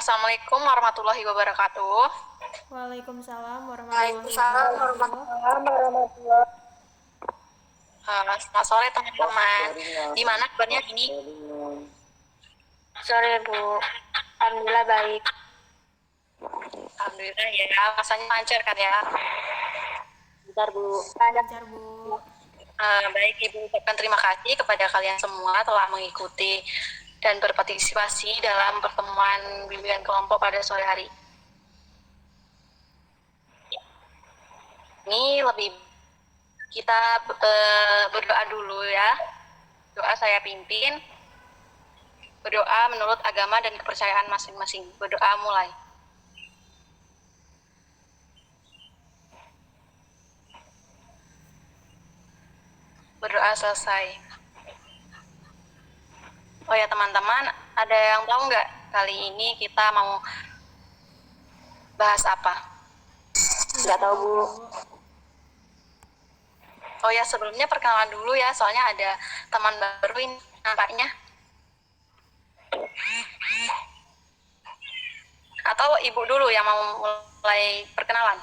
Assalamualaikum warahmatullahi wabarakatuh. Waalaikumsalam warahmatullahi Waalaikumsalam wabarakatuh. warahmatullahi. Selamat sore teman-teman. Gimana kabarnya ini? Sore Bu, alhamdulillah baik. Alhamdulillah ya, rasanya lancar kan ya? Bentar Bu. Lancar, Bu. Baik, Ibu ucapkan terima kasih kepada kalian semua telah mengikuti dan berpartisipasi dalam pertemuan bimbingan kelompok pada sore hari. Ini lebih kita berdoa dulu ya. Doa saya pimpin. Berdoa menurut agama dan kepercayaan masing-masing. Berdoa mulai. Berdoa selesai. Oh ya teman-teman, ada yang tahu nggak kali ini kita mau bahas apa? Nggak tahu Bu. Oh ya, sebelumnya perkenalan dulu ya, soalnya ada teman baru ini nampaknya. Atau Ibu dulu yang mau mulai perkenalan?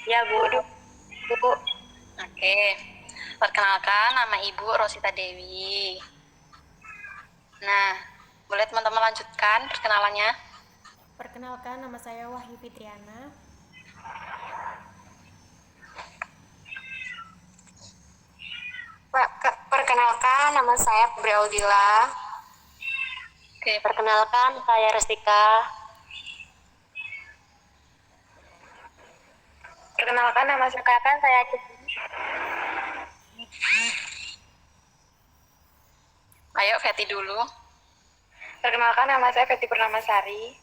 Ya Bu. Bu. Oke, perkenalkan nama Ibu Rosita Dewi. Nah, boleh teman-teman lanjutkan perkenalannya? Perkenalkan, nama saya Wahyu Fitriana. Perkenalkan, nama saya Febri Audila. Oke, Perkenalkan, saya Restika. Perkenalkan, nama saya Cici. ayo Feti dulu. Perkenalkan, nama saya Feti Purnamasari.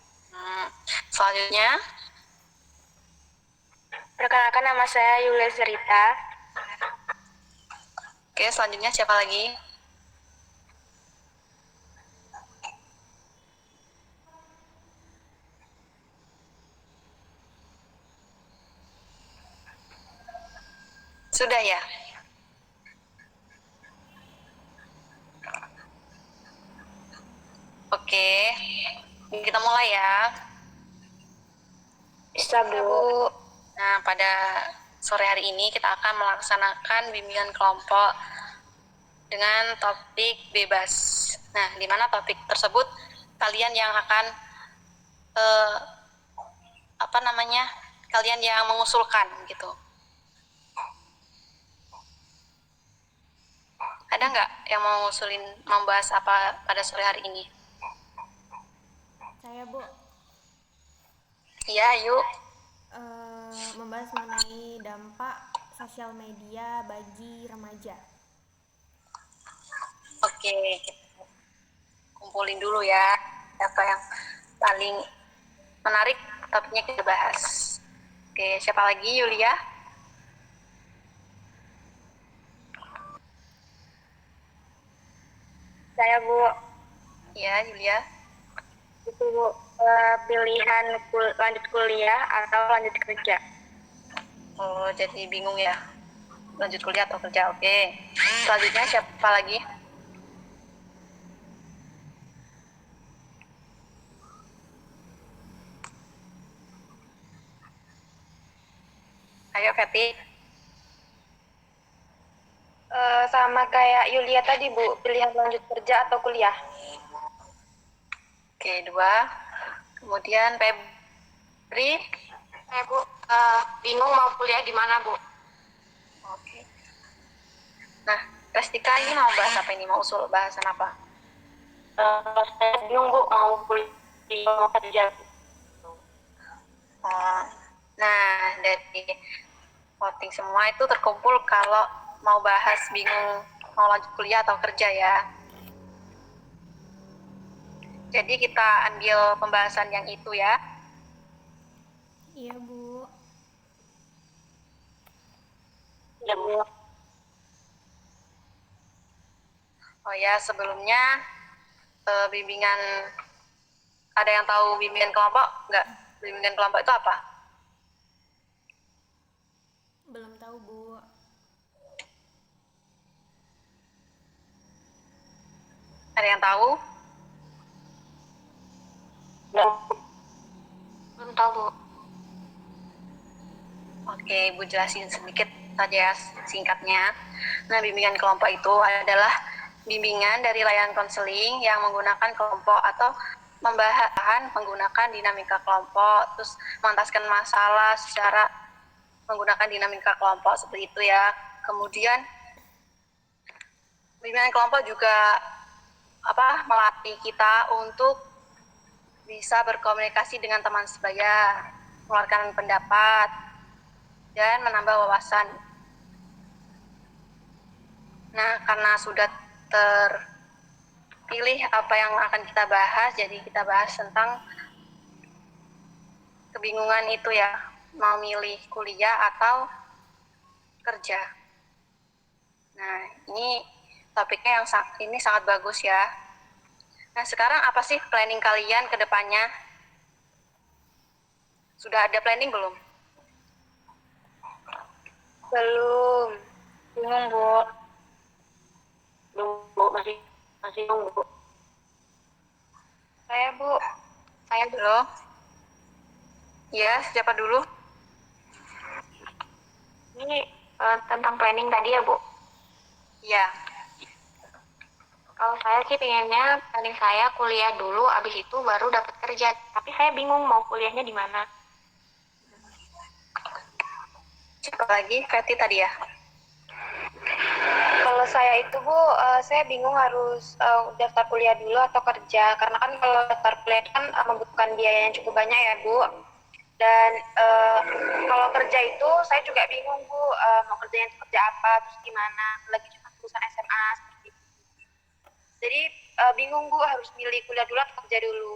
Selanjutnya, Perkenalkan, nama saya Yulia Zerita. oke, selanjutnya siapa lagi? Sudah ya? Oke, kita mulai ya. Bisa Bu. Nah, pada sore hari ini kita akan melaksanakan bimbingan kelompok dengan topik bebas. Nah, di mana topik tersebut kalian yang akan kalian yang mengusulkan gitu. Ada nggak yang mau ngusulin membahas apa pada sore hari ini? Saya, Bu, Iya, yuk. membahas mengenai dampak sosial media bagi remaja. Oke, kumpulin dulu ya apa yang paling menarik topiknya kita bahas. Oke, siapa lagi? Yulia? Saya Bu. Iya, Yulia. Itu Bu, pilihan lanjut kuliah atau lanjut kerja. Oh, jadi bingung ya? Lanjut kuliah atau kerja? Oke. Selanjutnya siapa lagi? Ayo, Feti. Sama kayak Yulia tadi Bu, pilihan lanjut kerja atau kuliah. Oke, 2. Kemudian Febri. Saya Bu, bingung mau kuliah di mana Bu. Oke. Nah, Restika ini mau bahas apa ini? Mau usul bahasan apa? Saya bingung Bu, mau kuliah mau kerja. Nah, dari voting semua itu terkumpul kalau mau bahas bingung mau lanjut kuliah atau kerja ya. Jadi kita ambil pembahasan yang itu ya. Iya, Bu. Ya Bu. Oh ya, sebelumnya bimbingan, ada yang tahu bimbingan kelompok nggak? Bimbingan kelompok itu apa? Belum tahu, Bu. Ada yang tahu? tahu, Bu. Oke, Ibu jelasin sedikit saja singkatnya. Nah, bimbingan kelompok itu adalah bimbingan dari layanan konseling yang menggunakan kelompok atau membahas menggunakan dinamika kelompok, terus mengentaskan masalah secara menggunakan dinamika kelompok seperti itu ya. Kemudian bimbingan kelompok juga melatih kita untuk bisa berkomunikasi dengan teman sebaya, mengeluarkan pendapat, dan menambah wawasan. Nah, karena sudah terpilih apa yang akan kita bahas, jadi kita bahas tentang kebingungan itu ya, mau milih kuliah atau kerja. Nah, ini topiknya yang ini sangat bagus ya. Nah, sekarang apa sih planning kalian ke depannya? Sudah ada planning belum? Belum. Bingung, Bu. Belum, Bu, masih nunggu. Saya, Bu. Saya, Bu. Halo? Ya, siapa dulu? Ini tentang planning tadi ya, Bu. Ya. Kalau saya sih pengennya planning saya kuliah dulu, abis itu baru dapat kerja. Tapi saya bingung mau kuliahnya di mana. Siapa lagi? Feti tadi ya? Kalau saya itu, Bu, saya bingung harus daftar kuliah dulu atau kerja. Karena kan kalau daftar kuliah kan membutuhkan biaya yang cukup banyak ya, Bu. Dan kalau kerja itu saya juga bingung, Bu, mau kerjanya itu kerja apa, terus gimana. Lagi cuma lulusan SMA seperti itu. Jadi bingung, Bu, harus milih kuliah dulu atau kerja dulu.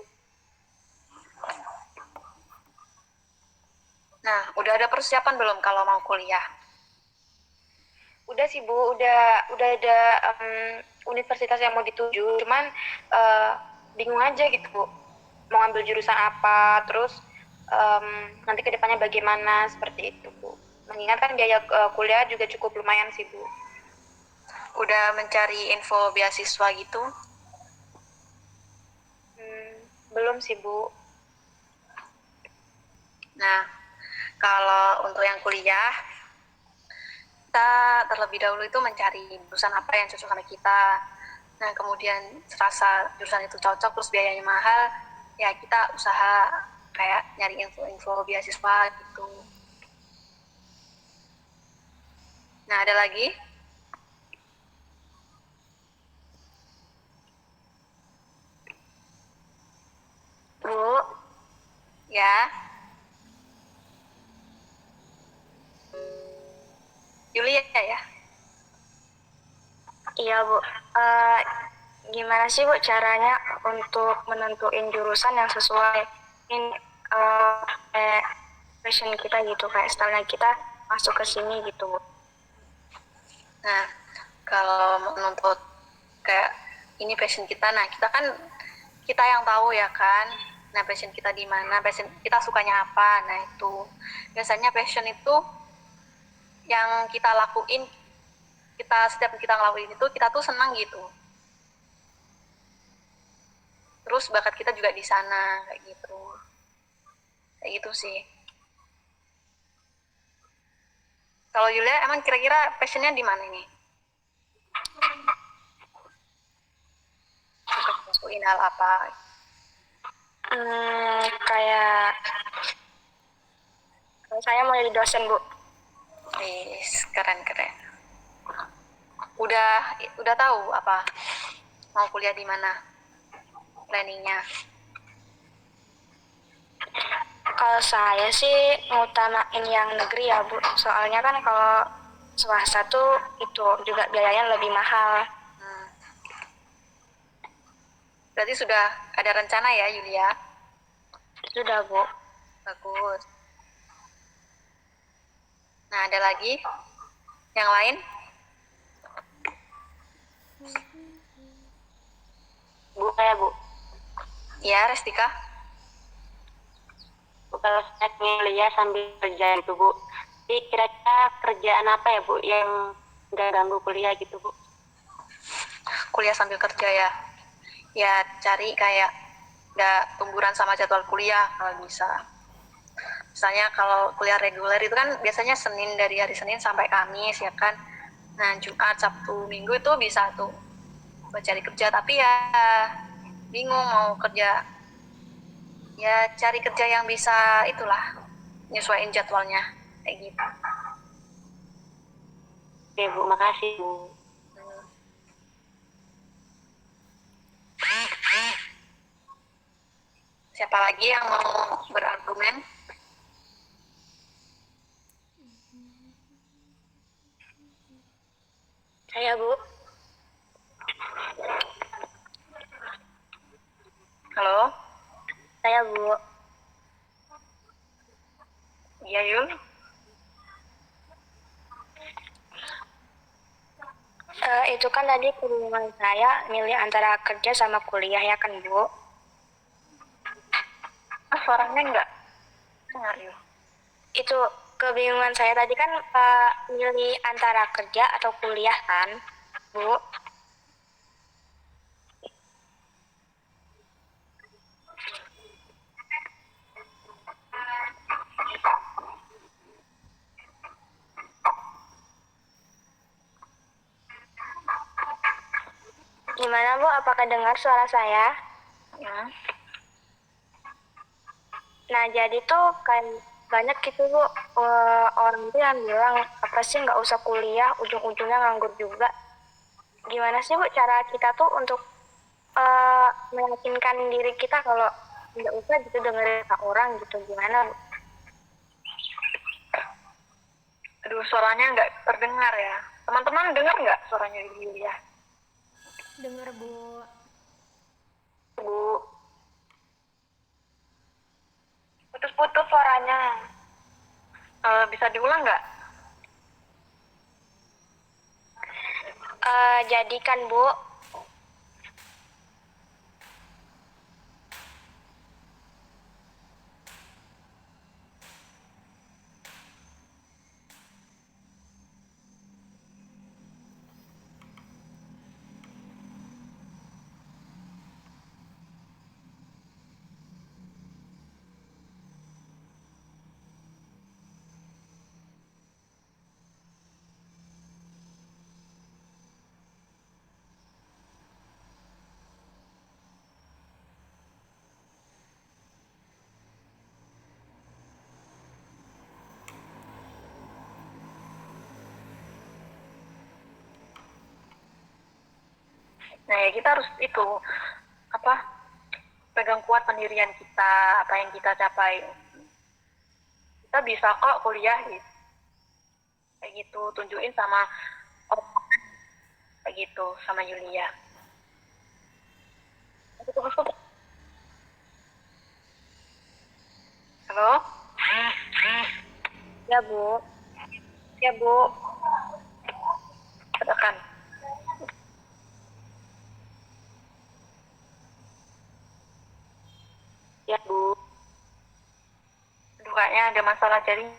Nah, udah ada persiapan belum kalau mau kuliah? Udah sih, Bu, udah ada universitas yang mau dituju, cuman bingung aja gitu, Bu. Mau ambil jurusan apa, terus nanti kedepannya bagaimana, seperti itu, Bu. Mengingat kan biaya kuliah juga cukup lumayan sih, Bu. Udah mencari info beasiswa gitu? Belum sih, Bu. Nah, kalau untuk yang kuliah, kita terlebih dahulu itu mencari jurusan apa yang cocok sama kita. Nah, kemudian serasa jurusan itu cocok, terus biayanya mahal, ya kita usaha kayak nyari info beasiswa gitu. Nah, ada lagi? Bu, Ya. Yulia ya? iya, Bu. Gimana sih, Bu, caranya untuk menentuin jurusan yang sesuai passion kita gitu, kayak stylenya kita masuk ke sini gitu, Bu. Nah, kalau menuntut kayak ini passion kita, nah kita yang tahu ya kan. Nah, passion kita di mana, passion kita sukanya apa. Nah, itu biasanya passion itu yang kita lakuin, setiap kita ngelakuin itu kita tuh senang gitu. Terus bakat kita juga di sana kayak gitu. Kayak gitu sih. Kalau Yulia emang kira-kira passionnya di mana nih? Lakuin hal apa? Kayak saya mau jadi dosen, Bu. Keren. Udah tahu apa mau kuliah di mana? Planningnya? Kalau saya sih ngutamain yang negeri ya, Bu. Soalnya kan kalau swasta tuh itu juga biayanya lebih mahal. Berarti sudah ada rencana ya, Yulia? Sudah, Bu. Bagus. Nah, ada lagi? Yang lain? Bu, saya, Bu. Ya, Restika? Bu, kalau saya kuliah sambil kerja gitu, Bu. Jadi kira-kira kerjaan apa ya, Bu, yang nggak ganggu kuliah gitu, Bu? Kuliah sambil kerja ya? Ya, cari kayak nggak tumburan sama jadwal kuliah kalau bisa. Misalnya kalau kuliah reguler itu kan biasanya dari hari Senin sampai Kamis ya kan. Nah Jumat, Sabtu, Minggu itu bisa tuh buat cari kerja, tapi ya bingung mau kerja. Ya cari kerja yang bisa itulah nyesuaiin jadwalnya kayak gitu. Oke Bu, makasih Bu. Siapa lagi yang mau berargumen? Saya, Bu. Halo? Saya, Bu. Iya Yul? Itu kan tadi kebingungan saya milih antara kerja sama kuliah ya kan, Bu? Suaranya enggak dengar Yul. Itu kebingungan saya tadi kan milih antara kerja atau kuliah kan, Bu? Gimana, Bu? Apakah dengar suara saya? Ya. Nah, jadi tuh kan banyak gitu, Bu, orang tuh yang bilang, apa sih nggak usah kuliah, ujung-ujungnya nganggur juga. Gimana sih, Bu, cara kita tuh untuk meyakinkan diri kita kalau nggak usah gitu dengerin kata orang gitu, gimana, Bu? Aduh, suaranya nggak terdengar ya. Teman-teman dengar nggak suaranya Yulia? Dengar, Bu. Bu, Putus-putus suaranya. bisa diulang nggak? Jadi kan, Bu, Nah, ya kita harus itu apa? Pegang kuat pendirian kita, apa yang kita capai. Kita bisa kok kuliah gitu. Kayak gitu, tunjukin sama orang kayak gitu sama Yulia. Halo? ya, Bu. Ya, Bu. Katakan. Ya Bu. Aduh, kayaknya ada masalah jaring.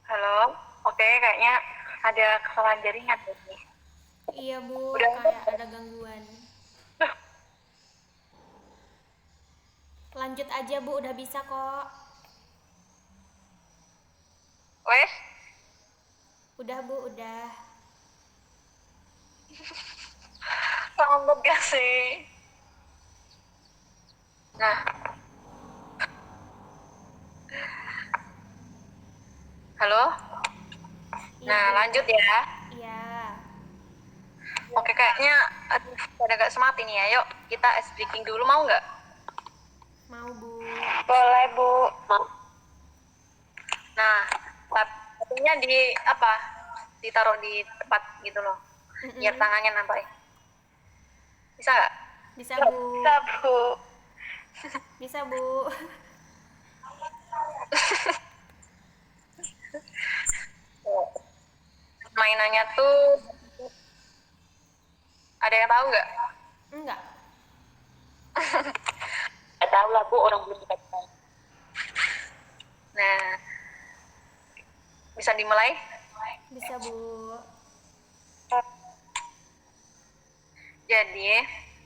Halo? Oke, kayaknya ada kesalahan jaringan nih. Iya, Bu. Udah. Kayak ada gangguan. Lanjut aja, Bu. Udah bisa kok. Wes? Udah, Bu. Udah. Sambut gak sih? Nah. Halo? Iya, Nah, Bu. lanjut ya. Iya. Oke, kayaknya aduh, pada gak semangat ini ya. Yuk, kita ice breaking dulu, mau nggak? Mau, Bu. Boleh, Bu. Nah, Maksudnya di apa? Ditaruh di tempat gitu loh. Biar tangannya nampak. Bisa nggak? Bisa Bu. Bisa, Bu. Bisa Bu. Mainannya tuh ada yang tahu nggak? Enggak. Nggak tahu lah Bu, orang belum dikasih tahu. Nah, bisa dimulai? Bisa Bu. Jadi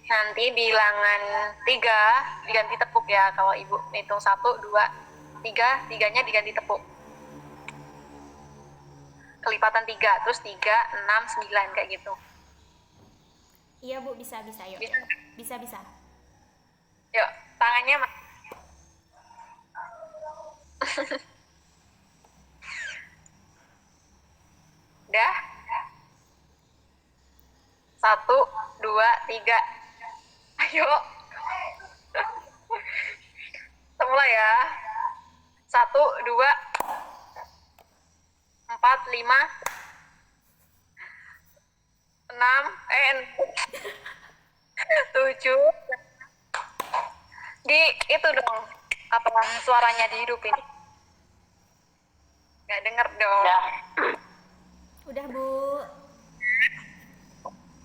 nanti bilangan 3 diganti tepuk ya. Kalau ibu hitung 1, 2, 3, 3-nya diganti tepuk. Kelipatan 3, terus 3, 6, 9 kayak gitu. Iya Bu, bisa yuk. Bisa? Bisa. Yuk, tangannya udah? 1, 2, 3. Ayo. Kita mulai ya. 1, 2, 4, 5, 6, 7. Di itu dong. Apa suaranya dihidupin? Nggak denger dong. Udah. Udah Bu.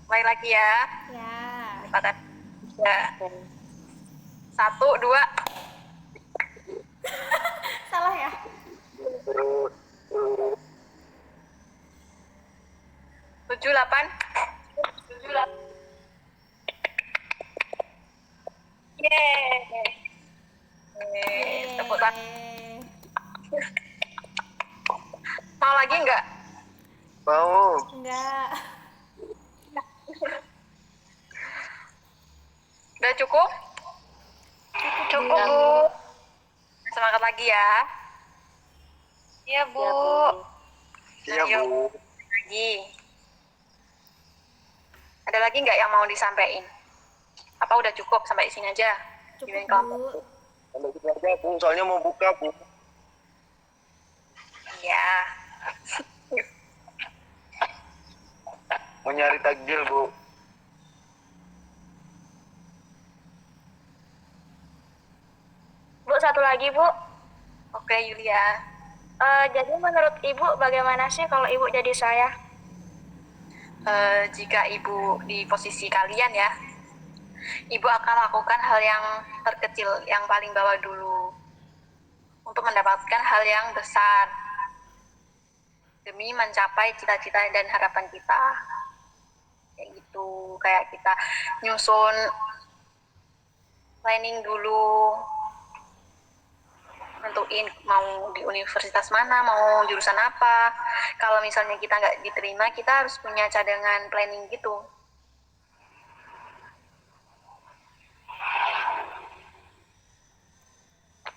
Mulai lagi ya. Ya. Kelipatan 3. 1, 2. Salah ya? 7, 8. 7, 8. Yeay. Tepuk tangan. Yeay. Mau lagi nggak? Mau. Enggak. Udah cukup? Cukup, Bu. Semangat lagi ya. Iya, Bu. Iya, Ayo. Bu. Lagi. Ada lagi nggak yang mau disampaikan? Apa udah cukup sampai sini aja? Cukup Bimbing kelompok. Bu. Sampai situ aja, Bu. Soalnya mau buka, Bu. Iya. Mau nyari takjil, Bu. Bu, satu lagi, Bu. Oke, Yulia. Jadi menurut Ibu bagaimana sih kalau Ibu jadi saya? Jika ibu di posisi kalian ya, ibu akan lakukan hal yang terkecil, yang paling bawah dulu, untuk mendapatkan hal yang besar, demi mencapai cita-cita dan harapan kita. Kayak gitu, kayak kita nyusun planning dulu, nentuin mau di universitas mana, mau jurusan apa. Kalau misalnya kita nggak diterima, kita harus punya cadangan planning gitu.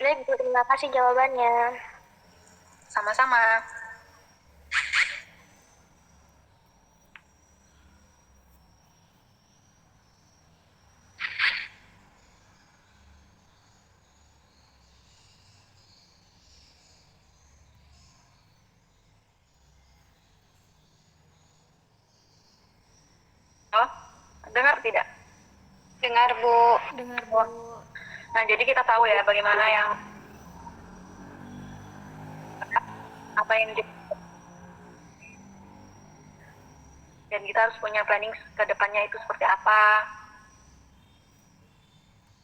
Baik, Bu, terima kasih jawabannya. Sama-sama. Oh, dengar tidak? Dengar, Bu. Dengar Bu. Nah, jadi kita tahu ya bagaimana yang apa yang dan kita harus punya planning ke depannya itu seperti apa.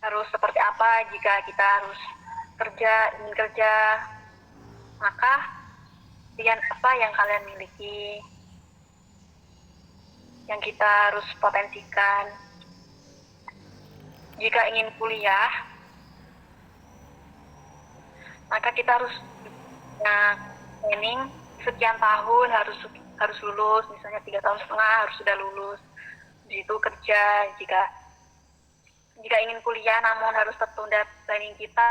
Harus seperti apa jika kita harus ingin kerja. Maka pilihan apa yang kalian miliki, yang kita harus potensikan. Jika ingin kuliah, maka kita harus punya planning sekian tahun harus lulus, misalnya 3,5 tahun harus sudah lulus. Di situ kerja. Jika ingin kuliah namun harus tertunda planning kita,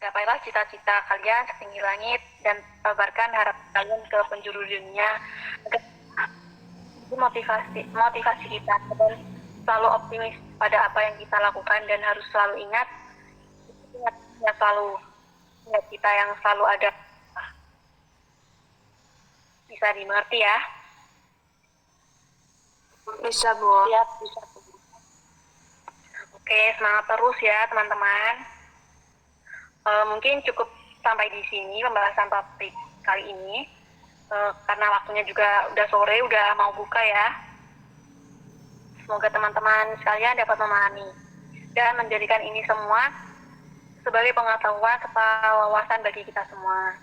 gapailah cita-cita kalian setinggi langit dan tebarkan harapan kalian ke penjuru dunia. Itu motivasi kita dan selalu optimis pada apa yang kita lakukan, dan harus selalu ingat yang selalu ingat kita yang selalu ada. Bisa dimengerti ya? Bisa, Bu. Siap, bisa Bu. Oke, semangat terus ya teman-teman. Mungkin cukup sampai di sini pembahasan topik kali ini. Karena waktunya juga udah sore, udah mau buka ya. Semoga teman-teman sekalian dapat memahami dan menjadikan ini semua sebagai pengetahuan serta wawasan bagi kita semua.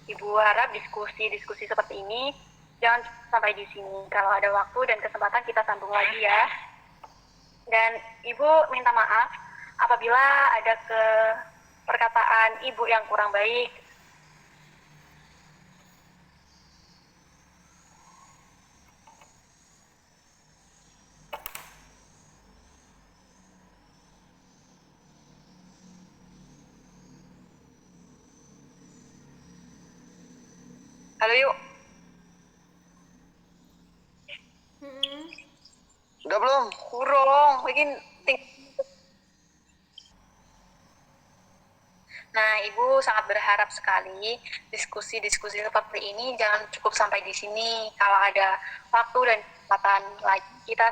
Ibu harap diskusi-diskusi seperti ini jangan sampai di sini. Kalau ada waktu dan kesempatan kita sambung lagi ya. Dan Ibu minta maaf apabila ada perkataan Ibu yang kurang baik. Halo yuk. Mm-mm. Udah belum? Kurung, bikin Nah, Ibu sangat berharap sekali diskusi-diskusi seperti ini jangan cukup sampai di sini. Kalau ada waktu dan kesempatan lagi kita